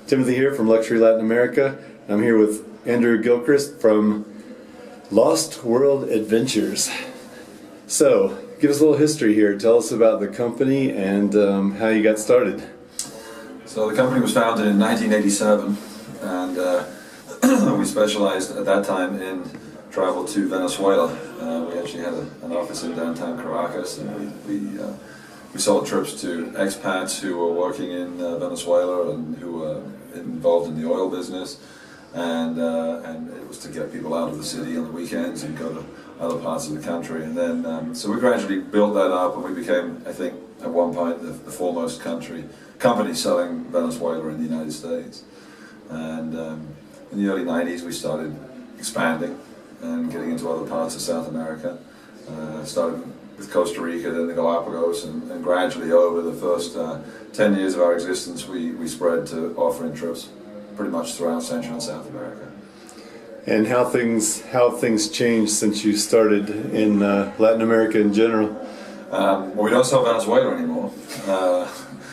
Timothy here from Luxury Latin America. I'm here with Andrew Gilchrist from Lost World Adventures. So, give us a little history here. Tell us about the company and how you got started. So the company was founded in 1987, and we specialized at that time in travel to Venezuela. We actually had an office in downtown Caracas, and we sold trips to expats who were working in Venezuela and who were involved in the oil business, and it was to get people out of the city on the weekends and go to other parts of the country. And then so we gradually built that up, and we became, I think, at one point the foremost company selling Venezuela in the United States. And in the early 90s we started expanding and getting into other parts of South America. Started with Costa Rica, then the Galapagos, and gradually over the first 10 years of our existence we spread to offering trips pretty much throughout Central and South America. And how things changed since you started in Latin America in general? Well, we don't sell Venezuela anymore.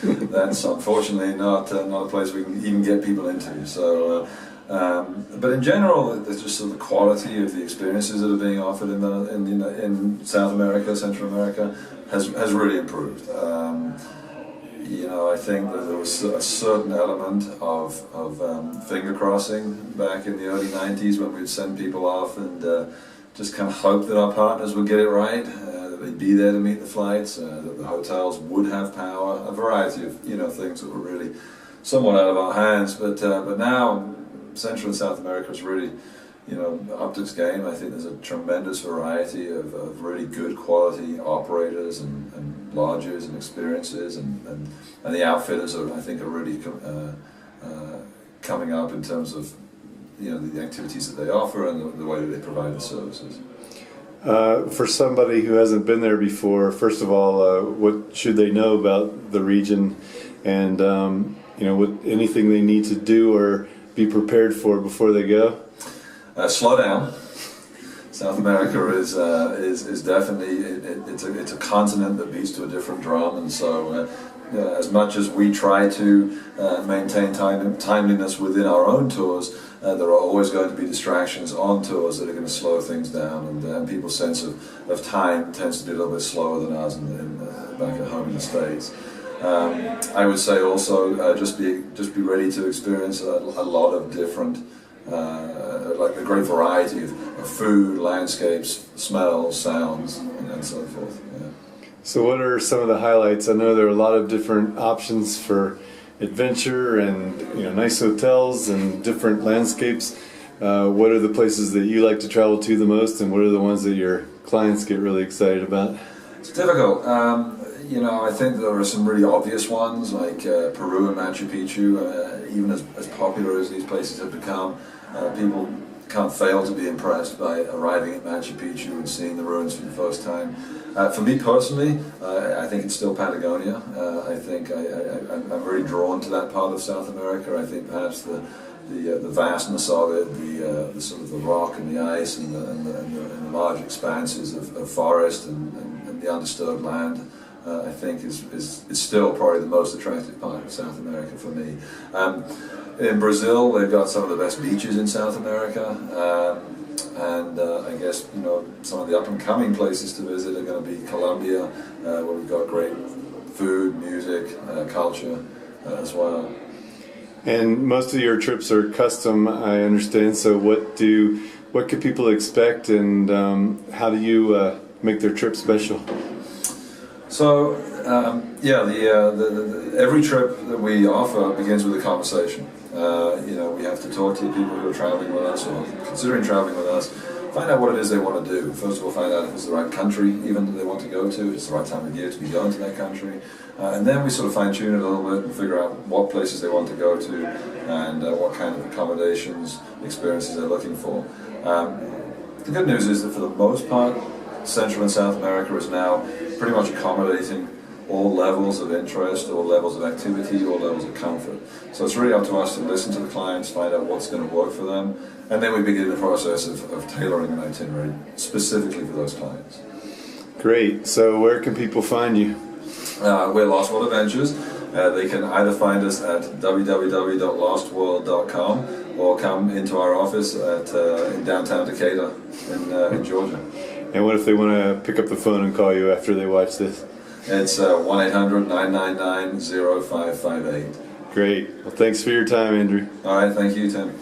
That's unfortunately not a place we can even get people into. So, but in general, there's just sort of the quality of the experiences that are being offered in South America, Central America, has really improved. I think that there was a certain element of finger crossing back in the early 90s when we'd send people off and just kind of hope that our partners would get it right, that they'd be there to meet the flights, that the hotels would have power, a variety of things that were really somewhat out of our hands. But now Central and South America is really upped its game. I think there's a tremendous variety of really good quality operators and lodges and experiences, and the outfitters are really coming up in terms of the activities that they offer and the way that they provide the services. For somebody who hasn't been there before, first of all, what should they know about the region, and what anything they need to do or be prepared for before they go? Slow down. South America is definitely it's a continent that beats to a different drum, and so as much as we try to maintain timeliness within our own tours, there are always going to be distractions on tours that are going to slow things down, and people's sense of time tends to be a little bit slower than ours back at home in the States. I would say also just be ready to experience a lot of different, like a great variety of food, landscapes, smells, sounds, and so forth. Yeah. So what are some of the highlights? I know there are a lot of different options for adventure and nice hotels and different landscapes. What are the places that you like to travel to the most, and what are the ones that your clients get really excited about? It's difficult. I think there are some really obvious ones like Peru and Machu Picchu. Even as popular as these places have become, people can't fail to be impressed by arriving at Machu Picchu and seeing the ruins for the first time. For me personally, I think it's still Patagonia. I think I'm very drawn to that part of South America. I think perhaps the vastness of it, the sort of the rock and the ice and the large expanses of forest and the undisturbed land, I think is still probably the most attractive part of South America for me. In Brazil, they've got some of the best beaches in South America, and I guess some of the up-and-coming places to visit are going to be Colombia, where we've got great food, music, culture as well. And most of your trips are custom, I understand. So what could people expect, and how do you make their trip special? So every trip that we offer begins with a conversation. We have to talk to the people who are traveling with us or considering traveling with us, find out what it is they want to do. First of all, find out if it's the right country even that they want to go to, if it's the right time of year to be going to that country. And then we sort of fine-tune it a little bit and figure out what places they want to go to and what kind of accommodations, experiences they're looking for. The good news is that for the most part, Central and South America is now pretty much accommodating all levels of interest, all levels of activity, all levels of comfort. So it's really up to us to listen to the clients, find out what's going to work for them, and then we begin the process of tailoring an itinerary specifically for those clients. Great. So where can people find you? We're Lost World Adventures. they can either find us at www.lostworld.com or come into our office in downtown Decatur in Georgia. And what if they want to pick up the phone and call you after they watch this? It's 1-800-999-0558. Great. Well, thanks for your time, Andrew. All right, thank you, Tim.